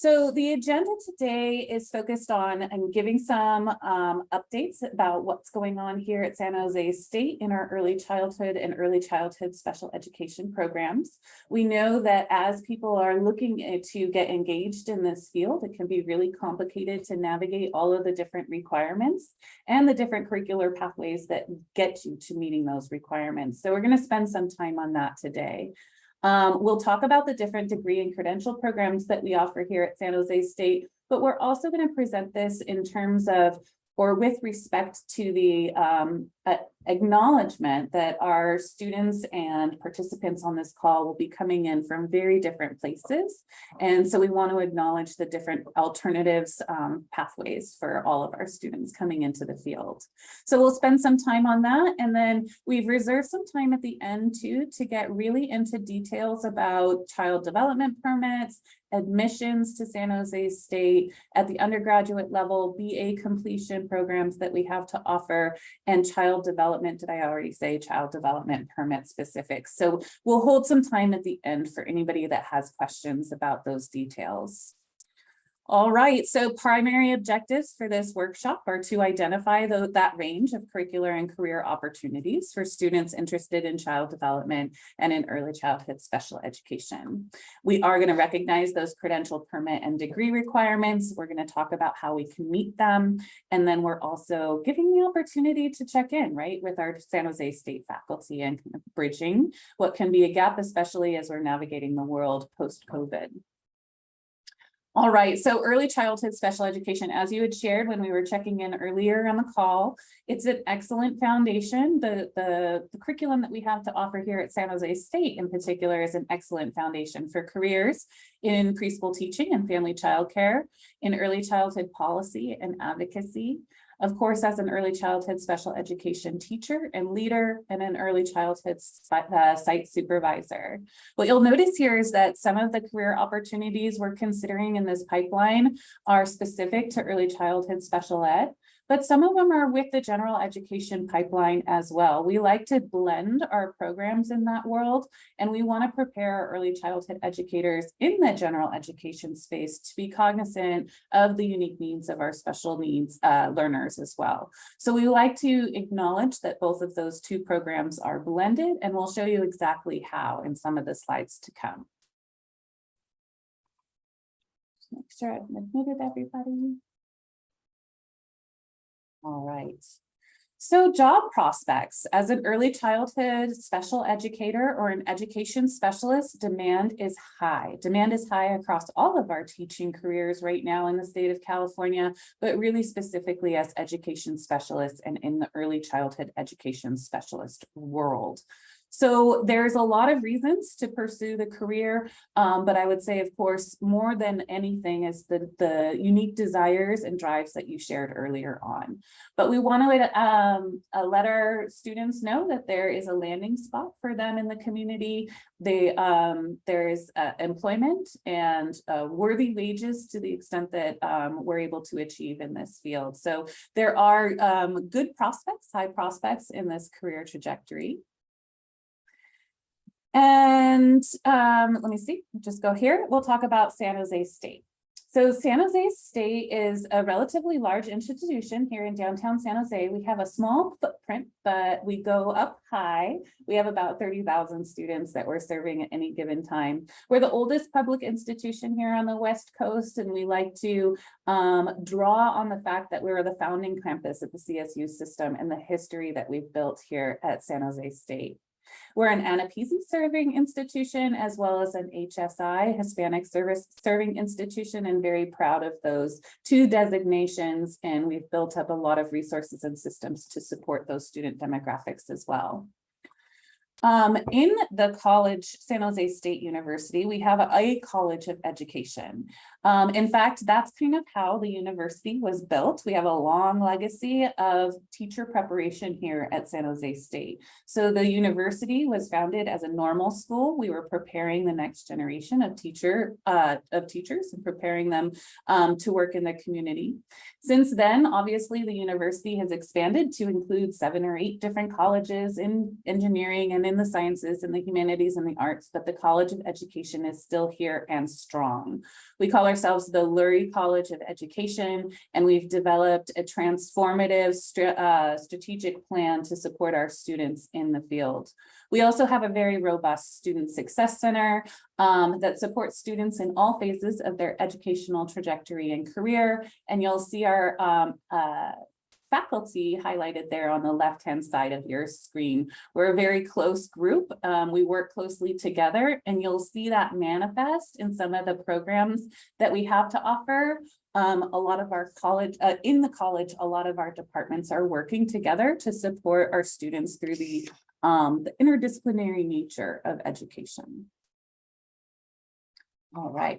So the agenda today is focused on giving some updates about what's going on here at San Jose State in our early childhood and early childhood special education programs. We know that as people are looking to get engaged in this field, it can be really complicated to navigate all of the different requirements and the different curricular pathways that get you to meeting those requirements. So we're going to spend some time on that today. We'll talk about the different degree and credential programs that we offer here at San Jose State, but we're also going to present this in terms of, or with respect to the acknowledgement that our students and participants on this call will be coming in from very different places. And so we want to acknowledge the different alternatives pathways for all of our students coming into the field. So we'll spend some time on that. And then we've reserved some time at the end too, to get really into details about child development permits, admissions to San Jose State at the undergraduate level, BA completion programs that we have to offer, and child development. Did I already say child development permit specifics? So we'll hold some time at the end for anybody that has questions about those details. All right, so primary objectives for this workshop are to identify that range of curricular and career opportunities for students interested in child development and in early childhood special education. We are going to recognize those credential, permit, and degree requirements. We're going to talk about how we can meet them. And then we're also giving the opportunity to check in, right, with our San Jose State faculty and kind of bridging what can be a gap, especially as we're navigating the world post-COVID. All right, so early childhood special education, as you had shared when we were checking in earlier on the call, it's an excellent foundation. The curriculum that we have to offer here at San Jose State in particular is an excellent foundation for careers in preschool teaching and family childcare, in early childhood policy and advocacy. Of course, as an early childhood special education teacher and leader, and an early childhood site supervisor. What you'll notice here is that some of the career opportunities we're considering in this pipeline are specific to early childhood special ed, but some of them are with the general education pipeline as well. We like to blend our programs in that world, and we want to prepare our early childhood educators in the general education space to be cognizant of the unique needs of our special needs learners as well. So we like to acknowledge that both of those two programs are blended, and we'll show you exactly how in some of the slides to come. Just make sure I've muted everybody. All right. So job prospects. As an early childhood special educator or an education specialist, demand is high. Demand is high across all of our teaching careers right now in the state of California, but really specifically as education specialists and in the early childhood education specialist world. So there's a lot of reasons to pursue the career, but I would say, of course, more than anything is the unique desires and drives that you shared earlier on. But we want to let our students know that there is a landing spot for them in the community. There's employment and worthy wages to the extent that we're able to achieve in this field. So there are good prospects, high prospects in this career trajectory. And let me see, just go here. We'll talk about San Jose State. So San Jose State is a relatively large institution here in downtown San Jose. We have a small footprint, but we go up high. We have about 30,000 students that we're serving at any given time. We're the oldest public institution here on the West Coast, and we like to draw on the fact that we were the founding campus of the CSU system and the history that we've built here at San Jose State. We're an Anapeasy serving institution as well as an HSI, Hispanic serving institution, and very proud of those two designations. And we've built up a lot of resources and systems to support those student demographics as well. In the college, San Jose State University, we have a college of education. In fact, that's kind of how the university was built. We have a long legacy of teacher preparation here at San Jose State. So the university was founded as a normal school. We were preparing the next generation of teachers and preparing them to work in the community. Since then, obviously, the university has expanded to include 7 or 8 different colleges in engineering and in the sciences and the humanities and the arts, but the College of Education is still here and strong. We call ourselves the Lurie College of Education, and we've developed a transformative strategic plan to support our students in the field. We also have a very robust Student Success Center that supports students in all phases of their educational trajectory and career. And you'll see our faculty highlighted there on the left-hand side of your screen. We're a very close group. We work closely together, and you'll see that manifest in some of the programs that we have to offer. A lot of our college, in the college, a lot of our departments are working together to support our students through the interdisciplinary nature of education. All right.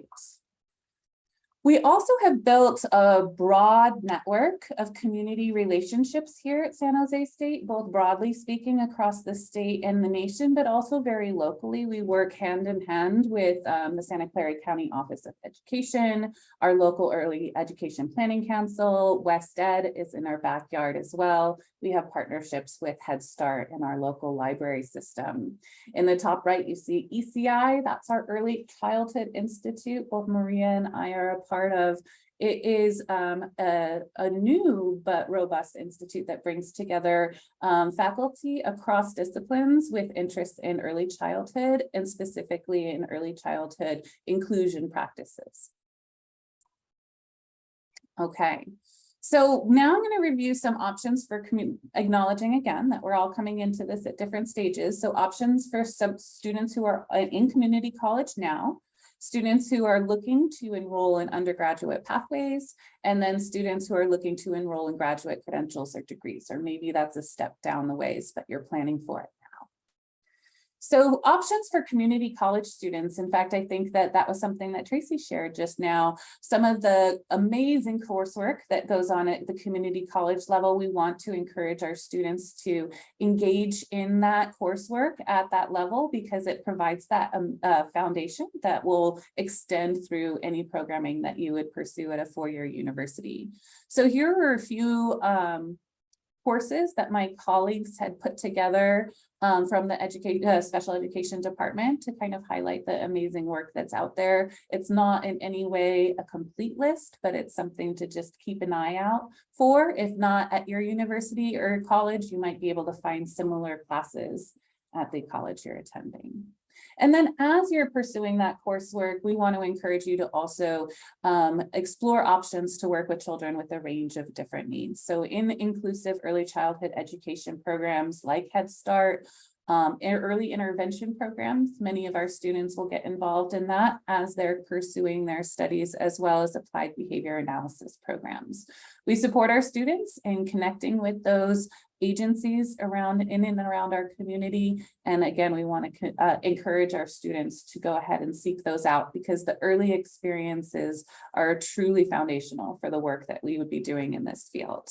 We also have built a broad network of community relationships here at San Jose State, both broadly speaking across the state and the nation, but also very locally. We work hand in hand with the Santa Clara County Office of Education, our local Early Education Planning Council. WestEd is in our backyard as well. We have partnerships with Head Start and our local library system. In the top right, you see ECI, that's our Early Childhood Institute. Both Maria and I are a part of. It is a new but robust institute that brings together faculty across disciplines with interests in early childhood and specifically in early childhood inclusion practices. Okay. So now I'm going to review some options for acknowledging again that we're all coming into this at different stages. So options for some students who are in community college now, students who are looking to enroll in undergraduate pathways, and then students who are looking to enroll in graduate credentials or degrees, or maybe that's a step down the ways, but you're planning for it. So options for community college students. In fact, I think that that was something that Tracy shared just now. Some of the amazing coursework that goes on at the community college level, we want to encourage our students to engage in that coursework at that level because it provides that foundation that will extend through any programming that you would pursue at a four-year university. So here are a few courses that my colleagues had put together from the special education department to kind of highlight the amazing work that's out there. It's not in any way a complete list, but it's something to just keep an eye out for. If not at your university or college, you might be able to find similar classes at the college you're attending. And then as you're pursuing that coursework, we want to encourage you to also explore options to work with children with a range of different needs. So in inclusive early childhood education programs like Head Start, early intervention programs, many of our students will get involved in that as they're pursuing their studies, as well as applied behavior analysis programs. We support our students in connecting with those agencies around in and around our community. And again, we want to encourage our students to go ahead and seek those out because the early experiences are truly foundational for the work that we would be doing in this field.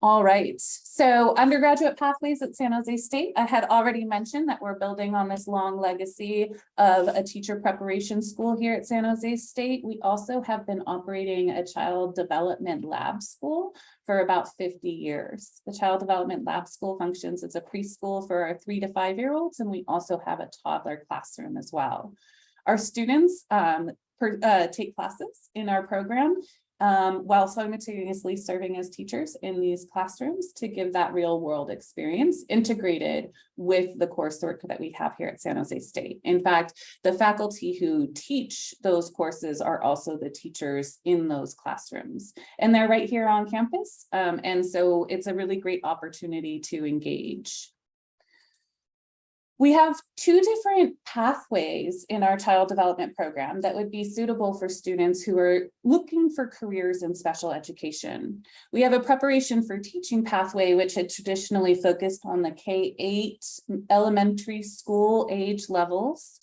All right, so undergraduate pathways at San Jose State. I had already mentioned that we're building on this long legacy of a teacher preparation school here at San Jose State. We also have been operating a child development lab school for about 50 years. The Child Development Lab School functions as a preschool for our 3 to 5 year olds, and we also have a toddler classroom as well. Our students take classes in our program while simultaneously serving as teachers in these classrooms to give that real world experience integrated with the coursework that we have here at San Jose State. In fact, the faculty who teach those courses are also the teachers in those classrooms, and they're right here on campus. And so it's a really great opportunity to engage. We have 2 different pathways in our child development program that would be suitable for students who are looking for careers in special education. We have a preparation for teaching pathway, which had traditionally focused on the K-8 elementary school age levels.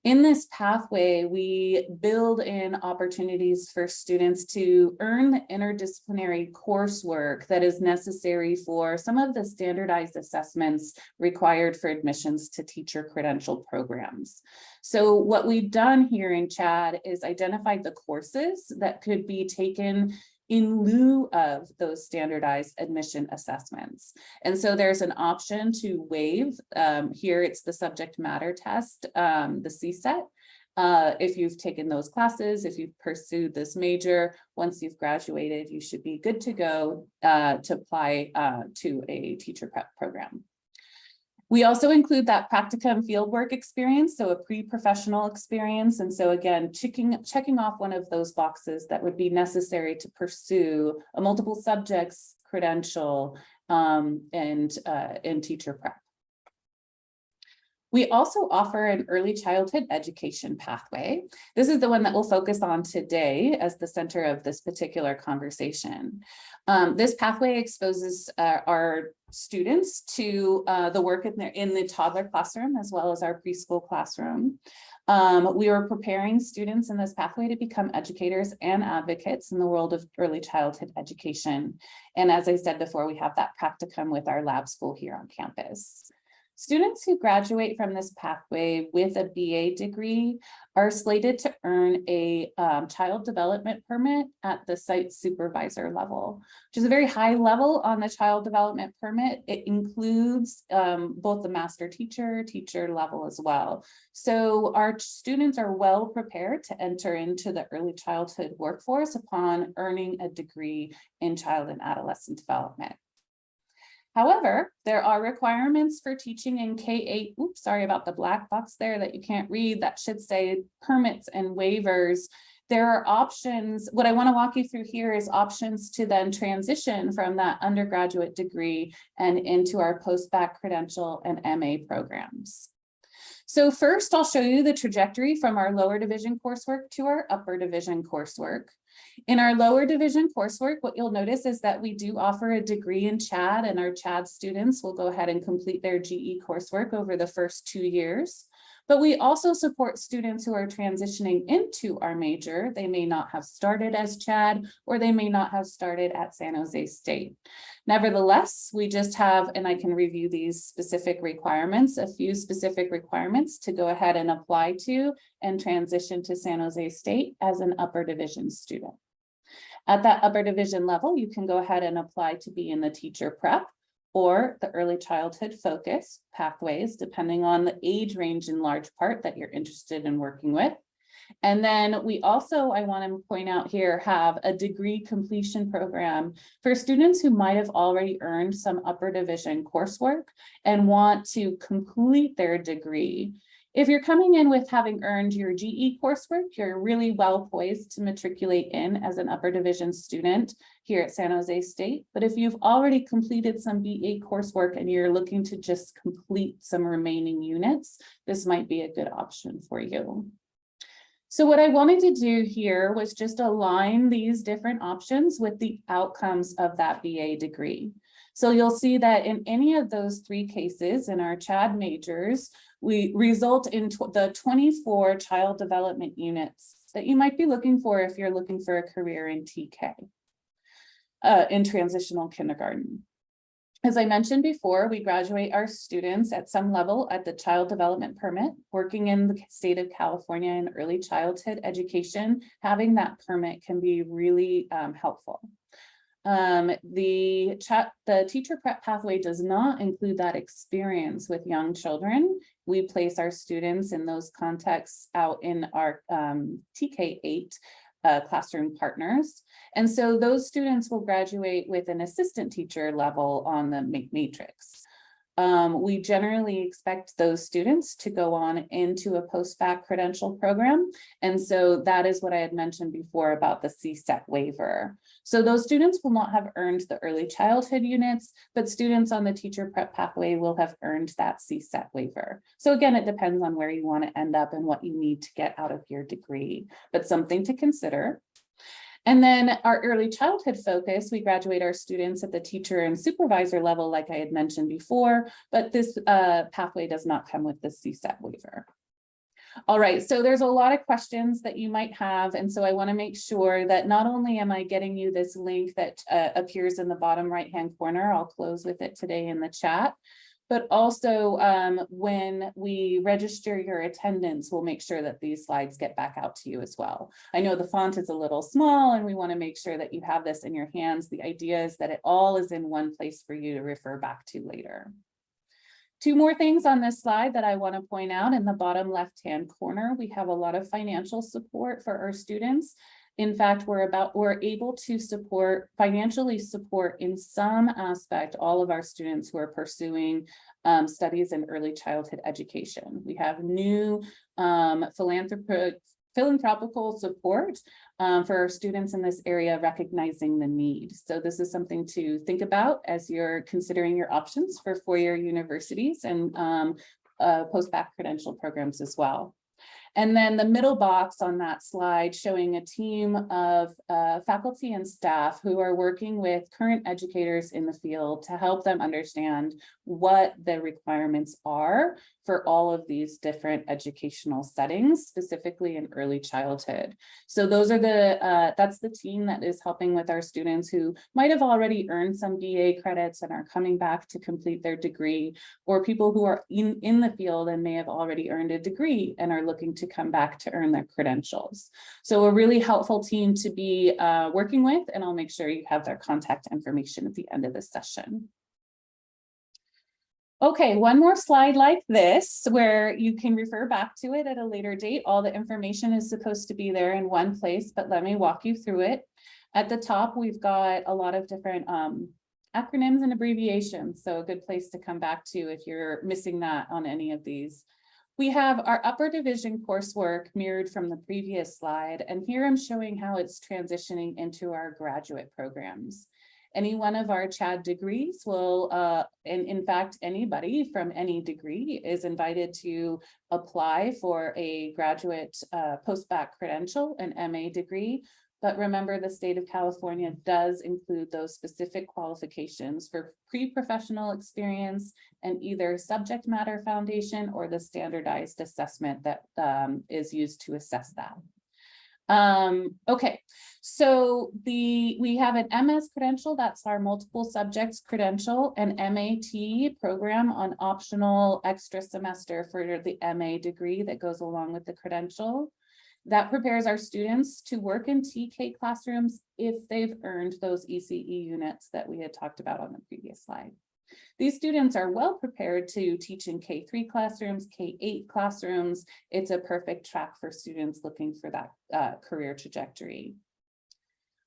In this pathway, we build in opportunities for students to earn the interdisciplinary coursework that is necessary for some of the standardized assessments required for admissions to teacher credential programs. So what we've done here in CHAD is identified the courses that could be taken in lieu of those standardized admission assessments. And so there's an option to waive, here it's the subject matter test, the CSET. If you've taken those classes, if you've pursued this major, once you've graduated, you should be good to go to apply to a teacher prep program. We also include that practicum fieldwork experience, so a pre-professional experience. And so again, checking off one of those boxes that would be necessary to pursue a multiple subjects credential in teacher prep. We also offer an early childhood education pathway. This is the one that we'll focus on today as the center of this particular conversation. This pathway exposes our students to the work in the toddler classroom as well as our preschool classroom. We are preparing students in this pathway to become educators and advocates in the world of early childhood education. And as I said before, we have that practicum with our lab school here on campus. Students who graduate from this pathway with a BA degree are slated to earn a child development permit at the site supervisor level, which is a very high level on the child development permit. It includes both the master teacher level as well. So our students are well prepared to enter into the early childhood workforce upon earning a degree in child and adolescent development. However, there are requirements for teaching in K-8. Oops, sorry about the black box there that you can't read. That should say permits and waivers. There are options. What I want to walk you through here is options to then transition from that undergraduate degree and into our post-bac credential and MA programs. So first, I'll show you the trajectory from our lower division coursework to our upper division coursework. In our lower division coursework, what you'll notice is that we do offer a degree in CHAD, and our CHAD students will go ahead and complete their GE coursework over the first 2 years. But we also support students who are transitioning into our major. They may not have started as CHAD, or they may not have started at San Jose State. Nevertheless, we just have, and I can review these specific requirements, a few specific requirements to go ahead and apply to and transition to San Jose State as an upper division student. At that upper division level, you can go ahead and apply to be in the teacher prep or the early childhood focus pathways, depending on the age range in large part that you're interested in working with. And then we also, I want to point out here, have a degree completion program for students who might have already earned some upper division coursework and want to complete their degree. If you're coming in with having earned your GE coursework, you're really well poised to matriculate in as an upper division student here at San Jose State. But if you've already completed some BA coursework and you're looking to just complete some remaining units, this might be a good option for you. So what I wanted to do here was just align these different options with the outcomes of that BA degree. So you'll see that in any of those 3 cases in our CHAD majors, we result in the 24 child development units that you might be looking for if you're looking for a career in TK, in transitional kindergarten. As I mentioned before, we graduate our students at some level at the child development permit. Working in the state of California in early childhood education, having that permit can be really helpful. The teacher prep pathway does not include that experience with young children. We place our students in those contexts out in our TK-8 classroom partners. And so those students will graduate with an assistant teacher level on the matrix. We generally expect those students to go on into a post-bac credential program. And so that is what I had mentioned before about the CSET waiver. So those students will not have earned the early childhood units, but students on the teacher prep pathway will have earned that CSET waiver. So again, it depends on where you want to end up and what you need to get out of your degree, but something to consider. And then our early childhood focus, we graduate our students at the teacher and supervisor level, like I had mentioned before, but this pathway does not come with the CSET waiver. All right, so there's a lot of questions that you might have, and so I want to make sure that not only am I getting you this link that appears in the bottom right-hand corner, I'll close with it today in the chat, but also when we register your attendance, we'll make sure that these slides get back out to you as well. I know the font is a little small and we want to make sure that you have this in your hands. The idea is that it all is in one place for you to refer back to later. Two more things on this slide that I want to point out. In the bottom left-hand corner, we have a lot of financial support for our students. In fact, we're able to financially support in some aspect all of our students who are pursuing studies in early childhood education. We have new philanthropical support for our students in this area, recognizing the need. So this is something to think about as you're considering your options for four-year universities and post-bac credential programs as well. And then the middle box on that slide showing a team of faculty and staff who are working with current educators in the field to help them understand what the requirements are for all of these different educational settings, specifically in early childhood. So those are that's the team that is helping with our students who might have already earned some BA credits and are coming back to complete their degree, or people who are in the field and may have already earned a degree and are looking to come back to earn their credentials. So a really helpful team to be working with, and I'll make sure you have their contact information at the end of this session. Okay, one more slide like this where you can refer back to it at a later date. All the information is supposed to be there in one place, but let me walk you through it. At the top, we've got a lot of different acronyms and abbreviations, so a good place to come back to if you're missing that on any of these. We have our upper division coursework mirrored from the previous slide, and here I'm showing how it's transitioning into our graduate programs. Any one of our CHAD degrees will, and in fact, anybody from any degree is invited to apply for a graduate post-bac credential, an MA degree. But remember, the state of California does include those specific qualifications for pre-professional experience and either subject matter foundation or the standardized assessment that is used to assess that. Okay, so we have an MS credential, that's our multiple subjects credential, an MAT program on optional extra semester for the MA degree that goes along with the credential. That prepares our students to work in TK classrooms if they've earned those ECE units that we had talked about on the previous slide. These students are well prepared to teach in K3 classrooms, K8 classrooms. It's a perfect track for students looking for that career trajectory.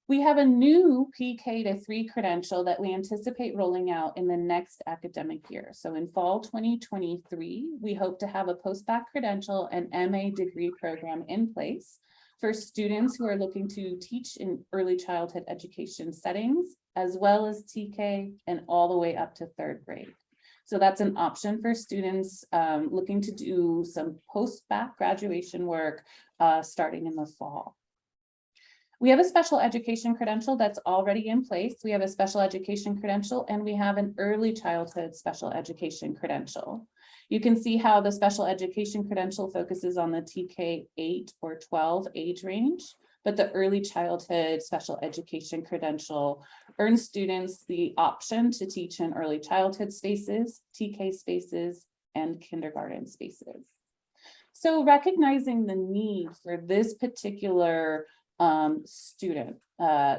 We have a new PK to 3 credential that we anticipate rolling out in the next academic year. So in fall 2023, we hope to have a post-bac credential and MA degree program in place for students who are looking to teach in early childhood education settings, as well as TK and all the way up to 3rd grade. So that's an option for students looking to do some post-bac graduation work starting in the fall. We have a special education credential that's already in place. We have a special education credential and we have an early childhood special education credential. You can see how the special education credential focuses on the TK 8 or 12 age range, but the early childhood special education credential earns students the option to teach in early childhood spaces, TK spaces, and kindergarten spaces. So recognizing the need for this particular student,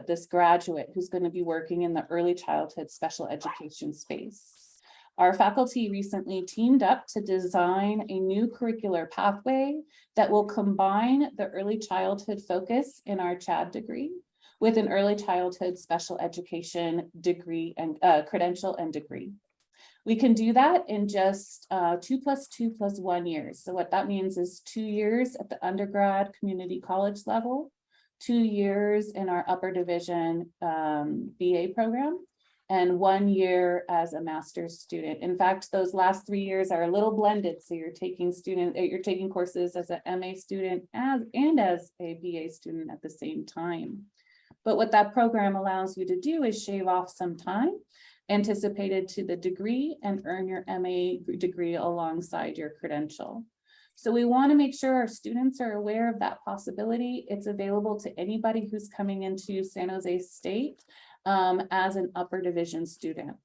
this graduate who's going to be working in the early childhood special education space, our faculty recently teamed up to design a new curricular pathway that will combine the early childhood focus in our CHAD degree with an early childhood special education degree and credential and degree. We can do that in just 2 + 2 + 1 years. So what that means is 2 years at the undergrad community college level, 2 years in our upper division BA program, and 1 year as a master's student. In fact, those last 3 years are a little blended. So you're taking courses as an MA student and as a BA student at the same time. But what that program allows you to do is shave off some time anticipated to the degree and earn your MA degree alongside your credential. So we want to make sure our students are aware of that possibility. It's available to anybody who's coming into San Jose State as an upper division student.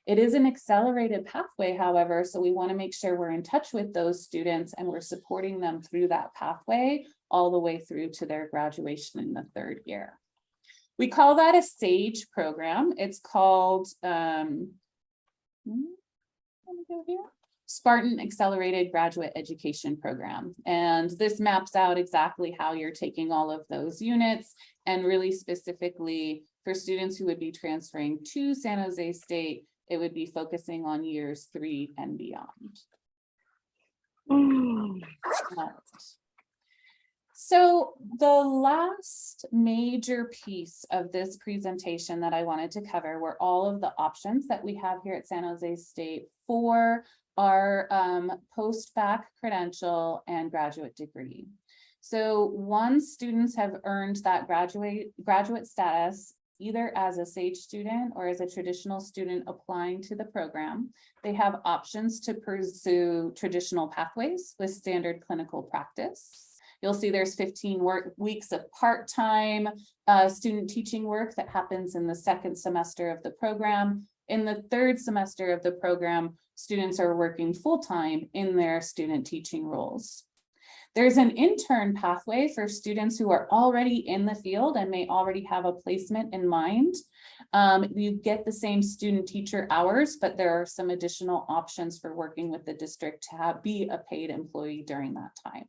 It is an accelerated pathway, however, so we want to make sure we're in touch with those students and we're supporting them through that pathway all the way through to their graduation in the 3rd year. We call that a SAGE program. It's called let me go here. Spartan Accelerated Graduate Education Program. And this maps out exactly how you're taking all of those units, and really specifically for students who would be transferring to San Jose State, it would be focusing on years 3 and beyond. So the last major piece of this presentation that I wanted to cover were all of the options that we have here at San Jose State for our post-bac credential and graduate degree. So once students have earned that graduate status, either as a SAGE student or as a traditional student applying to the program, they have options to pursue traditional pathways with standard clinical practice. You'll see there's 15 weeks of part-time student teaching work that happens in the 2nd semester of the program. In the 3rd semester of the program, students are working full-time in their student teaching roles. There's an intern pathway for students who are already in the field and may already have a placement in mind. You get the same student teacher hours, but there are some additional options for working with the district to be a paid employee during that time.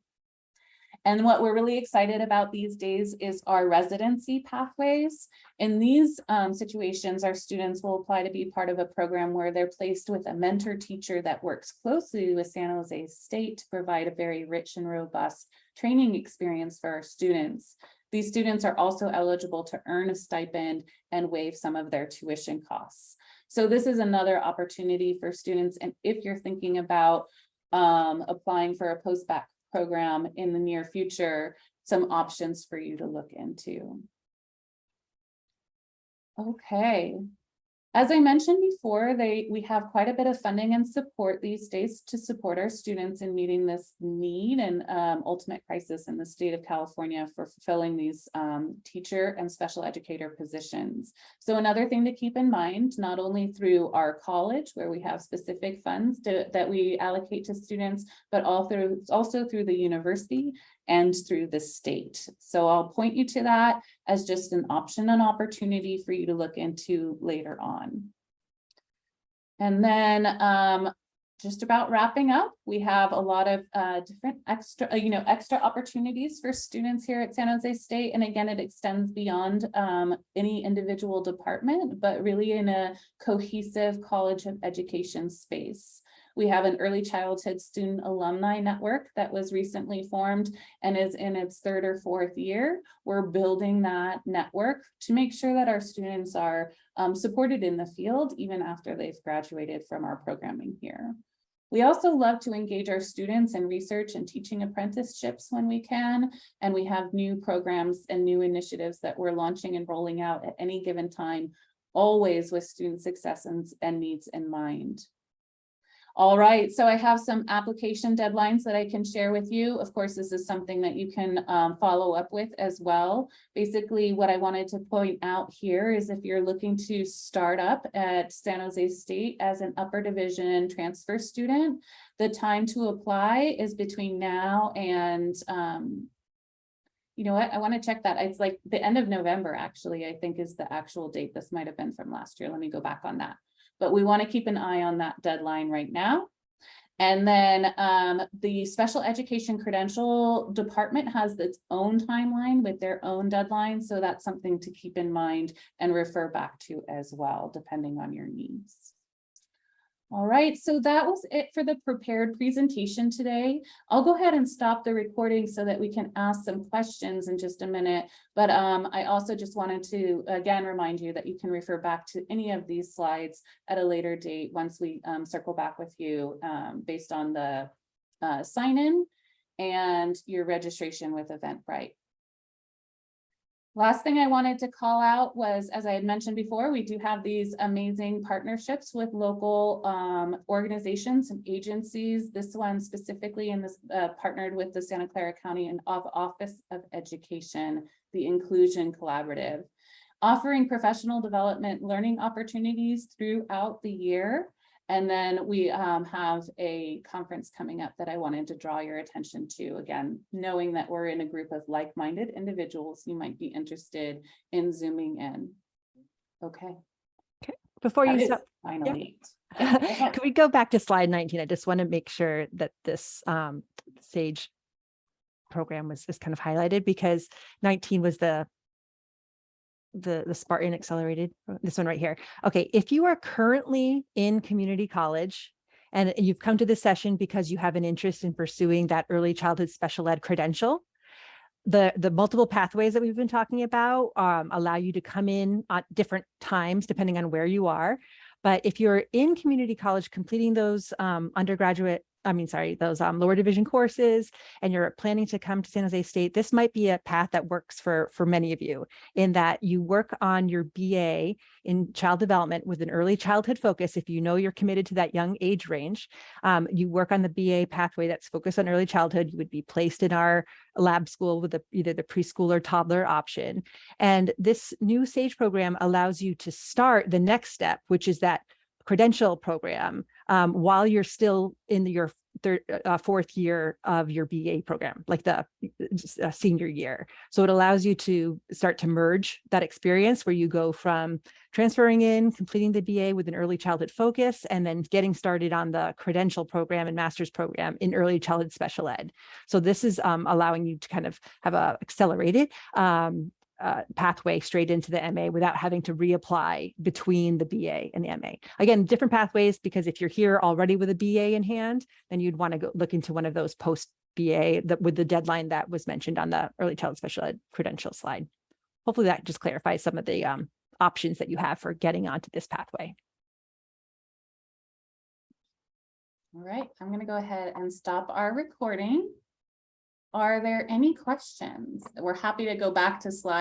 And what we're really excited about these days is our residency pathways. In these situations, our students will apply to be part of a program where they're placed with a mentor teacher that works closely with San Jose State to provide a very rich and robust training experience for our students. These students are also eligible to earn a stipend and waive some of their tuition costs. So this is another opportunity for students. And if you're thinking about applying for a post-bac program in the near future, some options for you to look into. Okay. As I mentioned before, we have quite a bit of funding and support these days to support our students in meeting this need and ultimate crisis in the state of California for fulfilling these teacher and special educator positions. So another thing to keep in mind, not only through our college where we have specific funds that we allocate to students, but also through the university and through the state. So I'll point you to that as just an option, an opportunity for you to look into later on. And then just about wrapping up, we have a lot of different extra opportunities for students here at San Jose State. And again, it extends beyond any individual department, but really in a cohesive college of education space. We have an early childhood student alumni network that was recently formed and is in its 3rd or 4th year. We're building that network to make sure that our students are supported in the field even after they've graduated from our programming here. We also love to engage our students in research and teaching apprenticeships when we can, and we have new programs and new initiatives that we're launching and rolling out at any given time, always with student success and needs in mind. All right, so I have some application deadlines that I can share with you. Of course, this is something that you can follow up with as well. Basically, what I wanted to point out here is if you're looking to start up at San Jose State as an upper division transfer student, the time to apply is between now and, you know what, I want to check that. It's like the end of November, actually, I think is the actual date. This might have been from last year. Let me go back on that. But we want to keep an eye on that deadline right now. And then the special education credential department has its own timeline with their own deadline. So that's something to keep in mind and refer back to as well, depending on your needs. All right, so that was it for the prepared presentation today. I'll go ahead and stop the recording so that we can ask some questions in just a minute. But I also just wanted to, again, remind you that you can refer back to any of these slides at a later date once we circle back with you based on the sign-in and your registration with Eventbrite. Last thing I wanted to call out was, as I had mentioned before, we do have these amazing partnerships with local organizations and agencies. This one specifically in this partnered with the Santa Clara County and Office of Education, the Inclusion Collaborative. offering professional development learning opportunities throughout the year. And then we have a conference coming up that I wanted to draw your attention to. Again, knowing that we're in a group of like-minded individuals, you might be interested in zooming in. Okay. Before you stop, finally, can we go back to slide 19? I just want to make sure that this SAGE program is kind of highlighted, because 19 was the Spartan Accelerated, this one right here. Okay, if you are currently in community college and you've come to this session because you have an interest in pursuing that early childhood special ed credential, the multiple pathways that we've been talking about allow you to come in at different times depending on where you are. But if you're in community college completing those those lower division courses, and you're planning to come to San Jose State, this might be a path that works for many of you, in that you work on your BA in child development with an early childhood focus. If you know you're committed to that young age range, you work on the BA pathway that's focused on early childhood. You would be placed in our lab school with either the preschool or toddler option. And this new SAGE program allows you to start the next step, which is that credential program, while you're still in your fourth year of your BA program, like the senior year. So it allows you to start to merge that experience where you go from transferring in, completing the BA with an early childhood focus, and then getting started on the credential program and master's program in early childhood special ed. So this is allowing you to kind of have a accelerated pathway straight into the MA without having to reapply between the BA and the MA. Again, different pathways, because if you're here already with a BA in hand, then you'd want to go look into one of those post BA with the deadline that was mentioned on the early childhood special ed credential slide. Hopefully that just clarifies some of the options that you have for getting onto this pathway. All right, I'm going to go ahead and stop our recording. Are there any questions? We're happy to go back to slide